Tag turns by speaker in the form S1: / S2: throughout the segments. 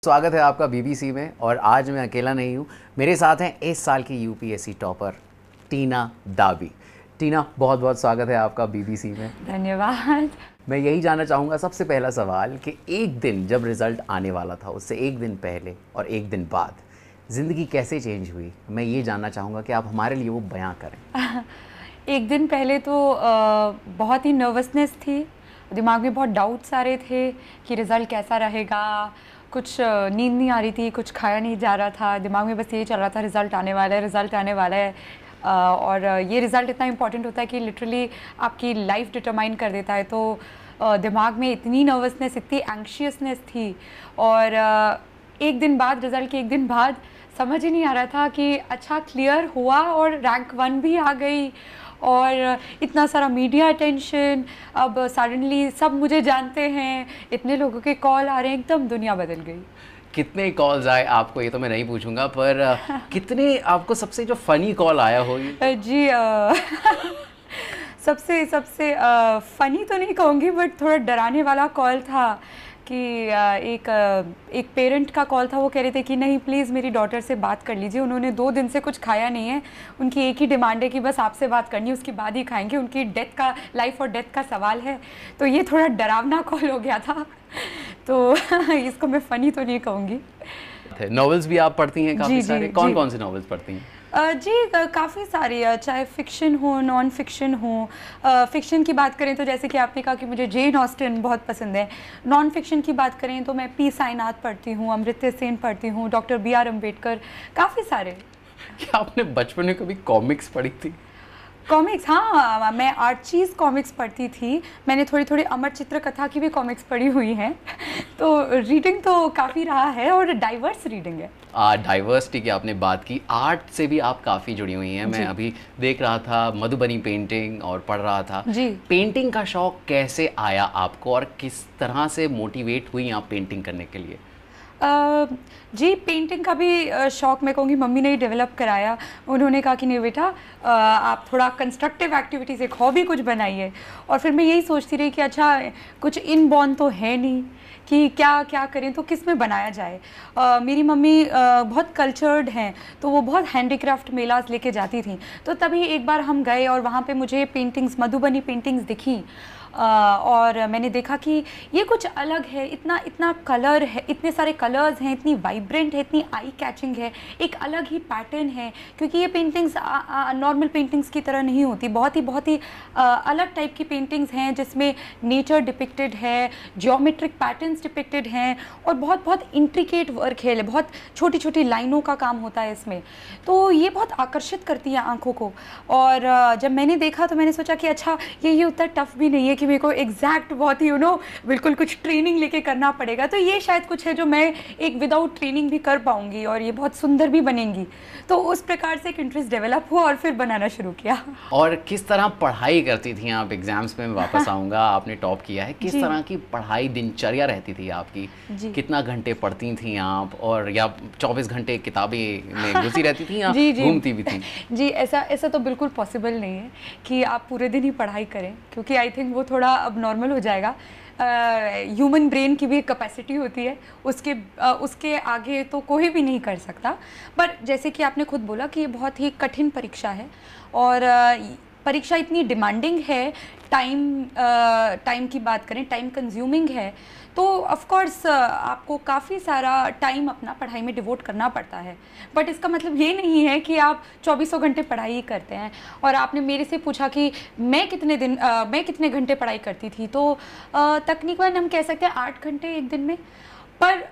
S1: स्वागत है आपका बीबीसी में। और आज मैं अकेला नहीं हूँ, मेरे साथ हैं इस साल की यूपीएससी टॉपर टीना दावी। टीना, बहुत बहुत स्वागत है आपका बीबीसी में।
S2: धन्यवाद।
S1: मैं यही जानना चाहूँगा सबसे पहला सवाल कि एक दिन जब रिज़ल्ट आने वाला था, उससे एक दिन पहले और एक दिन बाद ज़िंदगी कैसे चेंज हुई, मैं ये जानना चाहूँगा कि आप हमारे लिए वो बयां करें।
S2: एक दिन पहले तो बहुत ही नर्वसनेस थी, दिमाग में बहुत डाउट्स आ रहे थे कि रिज़ल्ट कैसा रहेगा। कुछ नींद नहीं आ रही थी, कुछ खाया नहीं जा रहा था, दिमाग में बस यही चल रहा था रिज़ल्ट आने वाला है, रिज़ल्ट आने वाला है। और ये रिज़ल्ट इतना इम्पॉर्टेंट होता है कि लिटरली आपकी लाइफ डिटरमाइन कर देता है। तो दिमाग में इतनी नर्वसनेस, इतनी एंग्शियसनेस थी। और एक दिन बाद, रिज़ल्ट के एक दिन बाद समझ ही नहीं आ रहा था कि अच्छा क्लियर हुआ और रैंक 1 भी आ गई और इतना सारा मीडिया अटेंशन। अब सडनली सब मुझे जानते हैं, इतने लोगों के कॉल आ रहे हैं, एकदम दुनिया बदल गई।
S1: कितने कॉल्स आए आपको ये तो मैं नहीं पूछूंगा, पर कितने आपको सबसे जो फनी कॉल आया हो?
S2: जी सबसे फ़नी तो नहीं कहूँगी, बट थोड़ा डराने वाला कॉल था कि एक पेरेंट का कॉल था। वो कह रहे थे कि नहीं प्लीज़ मेरी डॉटर से बात कर लीजिए, उन्होंने 2 दिन से कुछ खाया नहीं है, उनकी एक ही डिमांड है कि बस आपसे बात करनी है, उसके बाद ही खाएंगे, उनकी लाइफ और डेथ का सवाल है। तो ये थोड़ा डरावना कॉल हो गया था। तो इसको मैं फ़नी तो नहीं कहूँगी।
S1: नॉवेल्स भी आप पढ़ती हैं काफ़ी सारे, कौन कौन से नॉवेल्स पढ़ती हैं?
S2: जी काफ़ी सारी, चाहे फ़िक्शन हो, नॉन फ़िक्शन हो। फ़िक्शन की बात करें तो जैसे कि आपने कहा कि मुझे जेन ऑस्टिन बहुत पसंद है। नॉन फ़िक्शन की बात करें तो मैं पी साईनाथ पढ़ती हूँ, अमर्त्य सेन पढ़ती हूँ, डॉक्टर B.R. अम्बेडकर, काफ़ी सारे।
S1: क्या आपने बचपन में कभी कॉमिक्स पढ़ी थी?
S2: कॉमिक्स, हाँ, मैं आर्चीज़ कॉमिक्स पढ़ती थी। मैंने थोड़ी अमर चित्र कथा की भी कॉमिक्स पढ़ी हुई हैं। तो रीडिंग तो काफ़ी रहा है और डाइवर्स रीडिंग है।
S1: डाइवर्सिटी की आपने बात की, आर्ट से भी आप काफ़ी जुड़ी हुई हैं। मैं अभी देख रहा था मधुबनी पेंटिंग और पढ़ रहा था
S2: जी।
S1: पेंटिंग का शौक कैसे आया आपको और किस तरह से मोटिवेट हुई आप पेंटिंग करने के लिए?
S2: जी, पेंटिंग का भी शौक़ मैं कहूँगी मम्मी ने ही डेवलप कराया। उन्होंने कहा कि नहीं बेटा, आप थोड़ा कंस्ट्रक्टिव एक्टिविटीज़, एक हॉबी कुछ बनाइए। और फिर मैं यही सोचती रही कि अच्छा कुछ इनबॉर्न तो है नहीं कि क्या करें, तो किस में बनाया जाए। मेरी मम्मी बहुत कल्चर्ड हैं, तो वो बहुत हैंडीक्राफ्ट मेलास लेके जाती थी। तो तभी एक बार हम गए और वहाँ पे मुझे पेंटिंग्स, मधुबनी पेंटिंग्स दिखी। और मैंने देखा कि ये कुछ अलग है, इतना कलर है, इतने सारे कलर्स हैं, इतनी वाइब्रेंट है, इतनी आई कैचिंग है, एक अलग ही पैटर्न है। क्योंकि ये पेंटिंग्स नॉर्मल पेंटिंग्स की तरह नहीं होती, बहुत ही अलग टाइप की पेंटिंग्स हैं जिसमें नेचर डिपिक्टेड है, जियोमेट्रिक पैटर्न्स डिपिक्टेड हैं और बहुत इंट्रिकेट वर्क है, बहुत छोटी लाइनों का काम होता है इसमें। तो ये बहुत आकर्षित करती है आँखों को। और जब मैंने देखा तो मैंने सोचा कि अच्छा ये उतना टफ भी नहीं है कि मेरे को एग्जैक्ट बहुत ही बिल्कुल कुछ ट्रेनिंग लेके करना पड़ेगा। तो ये शायद कुछ है जो मैं एक विदाउट ट्रेनिंग भी कर पाऊंगी और ये बहुत सुंदर भी बनेंगी। तो उस प्रकार से एक इंटरेस्ट डेवलप हुआ और फिर बनाना शुरू किया।
S1: और किस तरह पढ़ाई करती थी आप? एग्जाम्स में वापस आऊँगा, आपने टॉप किया है, किस तरह की पढ़ाई दिनचर्या रहती थी आपकी? कितना घंटे पढ़ती थी आप, और या 24 घंटे किताबें में घुसी रहती थी या घूमती भी थी?
S2: जी, ऐसा तो बिल्कुल पॉसिबल नहीं है कि आप पूरे दिन ही पढ़ाई करें, क्योंकि आई थिंक वो थोड़ा अब नॉर्मल हो जाएगा। ह्यूमन ब्रेन की भी एक कैपेसिटी होती है, उसके आगे तो कोई भी नहीं कर सकता। पर जैसे कि आपने खुद बोला कि ये बहुत ही कठिन परीक्षा है और परीक्षा इतनी डिमांडिंग है, टाइम की बात करें, टाइम कंज्यूमिंग है। तो ऑफ कोर्स आपको काफ़ी सारा टाइम अपना पढ़ाई में डिवोट करना पड़ता है। बट इसका मतलब ये नहीं है कि आप 24 घंटे पढ़ाई ही करते हैं। और आपने मेरे से पूछा कि मैं कितने घंटे पढ़ाई करती थी, तो तकरीबन हम कह सकते हैं 8 घंटे एक दिन में। पर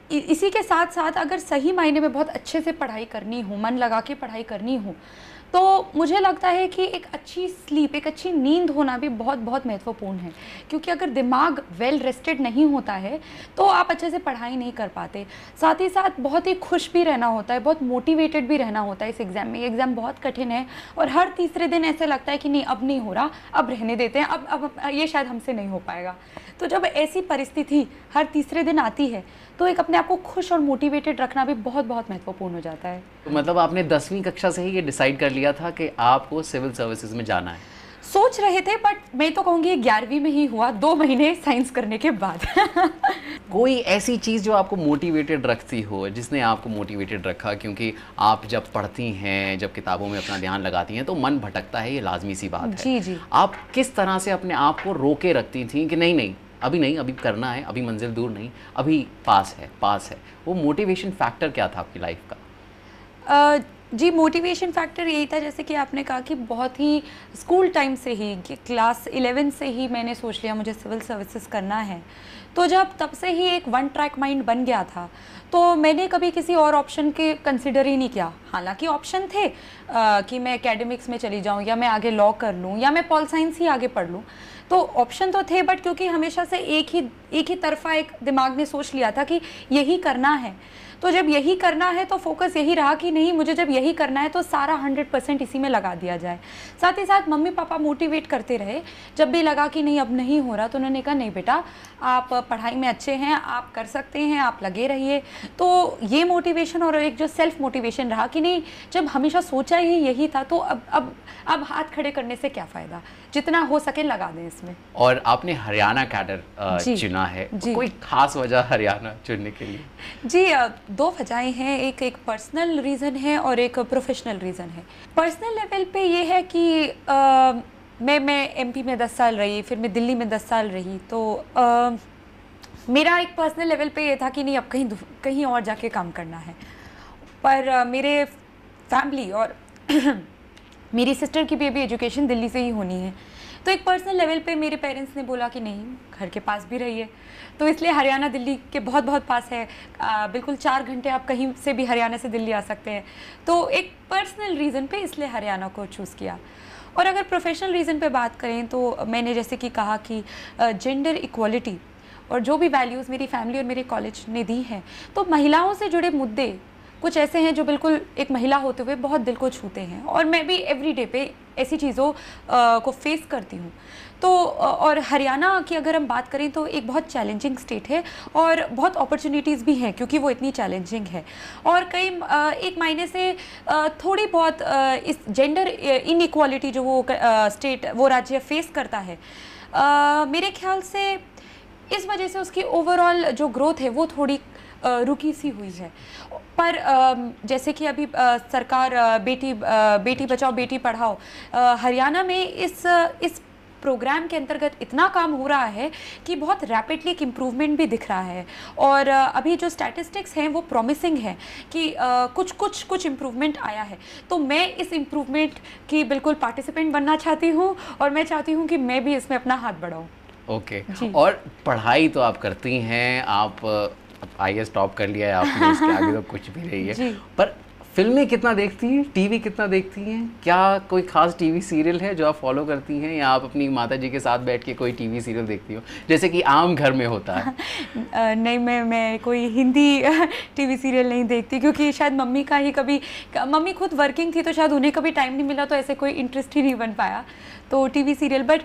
S2: इसी के साथ साथ अगर सही मायने में बहुत अच्छे से पढ़ाई करनी हो, मन लगा के पढ़ाई करनी हो, तो मुझे लगता है कि एक अच्छी स्लीप, एक अच्छी नींद होना भी बहुत महत्वपूर्ण है। क्योंकि अगर दिमाग वेल रेस्टेड नहीं होता है तो आप अच्छे से पढ़ाई नहीं कर पाते। साथ ही साथ बहुत ही खुश भी रहना होता है, बहुत मोटिवेटेड भी रहना होता है इस एग्ज़ाम में। ये एग्ज़ाम बहुत कठिन है और हर तीसरे दिन ऐसे लगता है कि नहीं अब नहीं हो रहा, अब रहने देते हैं, अब ये शायद हमसे नहीं हो पाएगा। तो जब ऐसी परिस्थिति हर तीसरे दिन आती है तो एक अपने आप को खुश और मोटिवेटेड रखना भी बहुत महत्वपूर्ण हो जाता है।
S1: तो मतलब आपने 10वीं कक्षा से ही ये डिसाइड कर लिया था कि आपको सिविल सर्विसेज में जाना है?
S2: सोच रहे थे, बट मैं तो कहूँगी 11वीं में ही हुआ, 2 महीने साइंस करने के बाद।
S1: कोई ऐसी चीज़ जो आपको मोटिवेटेड रखती हो, जिसने आपको मोटिवेटेड रखा? क्योंकि आप जब पढ़ती हैं, जब किताबों में अपना ध्यान लगाती हैं तो मन भटकता है, ये लाजमी सी बात है।
S2: जी जी।
S1: आप किस तरह से अपने आप को रोके रखती थी कि नहीं नहीं अभी नहीं, अभी करना है, अभी मंजिल दूर नहीं, अभी पास है, पास है? वो मोटिवेशन फैक्टर क्या था आपकी लाइफ का?
S2: जी, मोटिवेशन फैक्टर यही था, जैसे कि आपने कहा कि बहुत ही स्कूल टाइम से ही, क्लास 11 से ही मैंने सोच लिया मुझे सिविल सर्विसेज करना है। तो जब तब से ही एक वन ट्रैक माइंड बन गया था, तो मैंने कभी किसी और ऑप्शन के कंसिडर ही नहीं किया। हालांकि ऑप्शन थे कि मैं एकेडमिक्स में चली जाऊं, या मैं आगे लॉ कर लूं, या मैं पॉल साइंस ही आगे पढ़ लूं, तो ऑप्शन तो थे, बट क्योंकि हमेशा से एक ही तरफा एक दिमाग ने सोच लिया था कि यही करना है, तो जब यही करना है तो फोकस यही रहा कि नहीं, मुझे जब यही करना है तो सारा 100% इसी में लगा दिया जाए। साथ ही साथ मम्मी पापा मोटिवेट करते रहे, जब भी लगा कि नहीं अब नहीं हो रहा तो उन्होंने कहा नहीं बेटा, आप पढ़ाई में अच्छे हैं, आप कर सकते हैं, आप लगे रहिए। तो ये मोटिवेशन और एक जो सेल्फ मोटिवेशन रहा कि नहीं, जब हमेशा सोचा ही यही था तो अब हाथ खड़े करने से क्या फ़ायदा, जितना हो सके लगा दें इसमें।
S1: और आपने हरियाणा कैडर चुना है, कोई खास वजह हरियाणा चुनने के लिए?
S2: जी, 2 वजहें हैं, एक पर्सनल रीज़न है और एक प्रोफेशनल रीज़न है। पर्सनल लेवल पे ये है कि मैं एमपी में 10 साल रही, फिर मैं दिल्ली में 10 साल रही, तो मेरा एक पर्सनल लेवल पे ये था कि नहीं अब कहीं और जाके काम करना है। पर मेरे फैमिली और मेरी सिस्टर की भी अभी एजुकेशन दिल्ली से ही होनी है, तो एक पर्सनल लेवल पे मेरे पेरेंट्स ने बोला कि नहीं, घर के पास भी रहिए, तो इसलिए हरियाणा दिल्ली के बहुत बहुत पास है, बिल्कुल 4 घंटे आप कहीं से भी हरियाणा से दिल्ली आ सकते हैं। तो एक पर्सनल रीज़न पे इसलिए हरियाणा को चूज़ किया। और अगर प्रोफेशनल रीज़न पे बात करें तो मैंने जैसे कि कहा कि जेंडर इक्वालिटी और जो भी वैल्यूज़ मेरी फैमिली और मेरे कॉलेज ने दी हैं, तो महिलाओं से जुड़े मुद्दे कुछ ऐसे हैं जो बिल्कुल एक महिला होते हुए बहुत दिल को छूते हैं, और मैं भी एवरीडे पे ऐसी चीज़ों को फेस करती हूँ। तो और हरियाणा की अगर हम बात करें तो एक बहुत चैलेंजिंग स्टेट है और बहुत अपॉर्चुनिटीज़ भी हैं क्योंकि वो इतनी चैलेंजिंग है, और कई एक मायने से थोड़ी बहुत इस जेंडर इनइक्वालिटी जो वो स्टेट वो राज्य फेस करता है, मेरे ख्याल से इस वजह से उसकी ओवरऑल जो ग्रोथ है वो थोड़ी रुकी सी हुई है। पर जैसे कि अभी सरकार बेटी बचाओ बेटी पढ़ाओ, हरियाणा में इस प्रोग्राम के अंतर्गत इतना काम हो रहा है कि बहुत रैपिडली एक इम्प्रूवमेंट भी दिख रहा है, और अभी जो स्टैटिस्टिक्स हैं वो प्रॉमिसिंग है कि कुछ इम्प्रूवमेंट आया है। तो मैं इस इम्प्रूवमेंट की बिल्कुल पार्टिसिपेंट बनना चाहती हूँ, और मैं चाहती हूँ कि मैं भी इसमें अपना हाथ बढ़ाऊँ।
S1: ओके। और पढ़ाई तो आप करती हैं, आप IAS टॉप कर लिया है आपने, इसके आगे तो कुछ भी नहीं है, पर फिल्में कितना देखती हैं, टीवी कितना देखती हैं? क्या कोई खास टीवी सीरियल है जो आप फॉलो करती हैं, या आप अपनी माताजी के साथ बैठ के कोई टीवी सीरियल देखती हो जैसे कि आम घर में होता है?
S2: नहीं, मैं कोई हिंदी टीवी सीरियल नहीं देखती, क्योंकि शायद मम्मी का ही कभी, मम्मी खुद वर्किंग थी तो शायद उन्हें कभी टाइम नहीं मिला, तो ऐसे कोई इंटरेस्ट ही नहीं बन पाया तो टीवी सीरियल। बट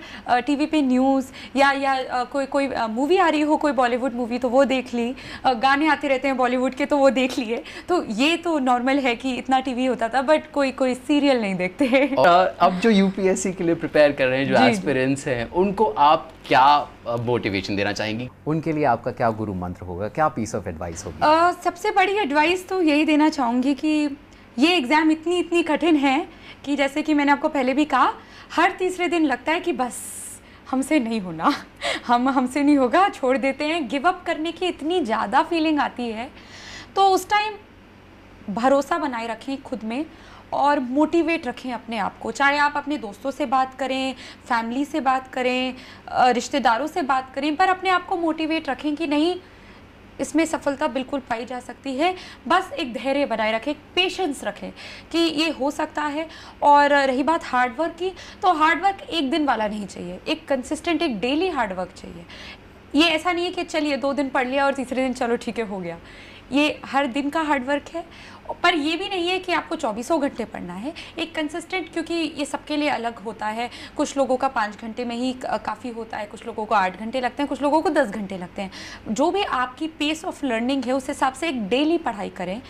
S2: टीवी पे न्यूज़ या कोई मूवी आ रही हो, कोई बॉलीवुड मूवी तो वो देख ली, गाने आते रहते हैं बॉलीवुड के तो वो देख लिए, तो ये तो नॉर्मल है कि इतना टीवी होता था, बट कोई सीरियल नहीं देखते।
S1: अब जो UPSC के लिए प्रिपेयर कर रहे हैं, जो एस्पिरेंट्स हैं, उनको आप क्या मोटिवेशन देना चाहेंगी? उनके लिए आपका क्या गुरु मंत्र होगा, क्या पीस ऑफ एडवाइस होगी?
S2: सबसे बड़ी एडवाइस तो यही देना चाहूँगी कि ये एग्ज़ाम इतनी कठिन है कि जैसे कि मैंने आपको पहले भी कहा, हर तीसरे दिन लगता है कि बस हमसे नहीं होना, हमसे नहीं होगा, छोड़ देते हैं, गिव अप करने की इतनी ज़्यादा फीलिंग आती है। तो उस टाइम भरोसा बनाए रखें खुद में और मोटिवेट रखें अपने आप को, चाहे आप अपने दोस्तों से बात करें, फैमिली से बात करें, रिश्तेदारों से बात करें, पर अपने आप को मोटिवेट रखें कि नहीं, इसमें सफलता बिल्कुल पाई जा सकती है। बस एक धैर्य बनाए रखें, पेशेंस रखें कि ये हो सकता है। और रही बात हार्डवर्क की, तो हार्डवर्क एक दिन वाला नहीं चाहिए, एक कंसिस्टेंट, एक डेली हार्डवर्क चाहिए। ये ऐसा नहीं है कि चलिए 2 दिन पढ़ लिया और तीसरे दिन चलो ठीक है हो गया, ये हर दिन का हार्डवर्क है। पर ये भी नहीं है कि आपको 24 घंटे पढ़ना है, एक कंसिस्टेंट, क्योंकि ये सबके लिए अलग होता है। कुछ लोगों का 5 घंटे में ही काफ़ी होता है, कुछ लोगों को 8 घंटे लगते हैं, कुछ लोगों को 10 घंटे लगते हैं। जो भी आपकी पेस ऑफ लर्निंग है उस हिसाब से एक डेली पढ़ाई करें,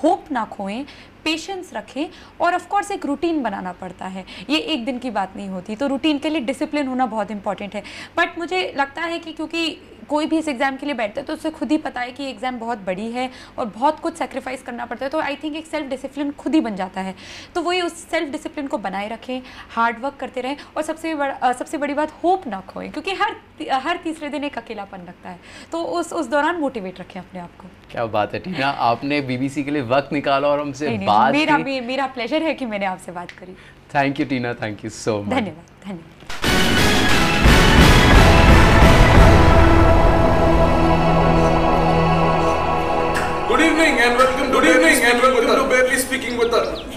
S2: होप ना खोएं, पेशेंस रखें और ऑफ कोर्स एक रूटीन बनाना पड़ता है। ये एक दिन की बात नहीं होती, तो रूटीन के लिए डिसिप्लिन होना बहुत इंपॉर्टेंट है। बट मुझे लगता है कि क्योंकि कोई भी इस एग्ज़ाम के लिए बैठता है तो उसे खुद ही पता है कि एग्ज़ाम बहुत बड़ी है और बहुत कुछ सेक्रीफाइस करना पड़ता है, तो आई थिंक एक सेल्फ डिसिप्लिन खुद ही बन जाता है। तो वही उस सेल्फ डिसिप्लिन को बनाए रखें, हार्ड वर्क करते रहें और सबसे बड़ी बात होप ना खोएं, क्योंकि हर तीसरे दिन एक अकेलापन लगता है, तो उस दौरान मोटिवेट रखें अपने आप को।
S1: क्या बात है टीना, आपने BBC के लिए वक्त निकाला और हमसे बात
S2: की। मेरा प्लेजर है कि मैंने आपसे बात करी।
S1: Thank you Tina, thank you so much.
S2: धन्यवाद, धन्यवाद।
S3: Good evening and welcome to Barely Speaking with Tarun.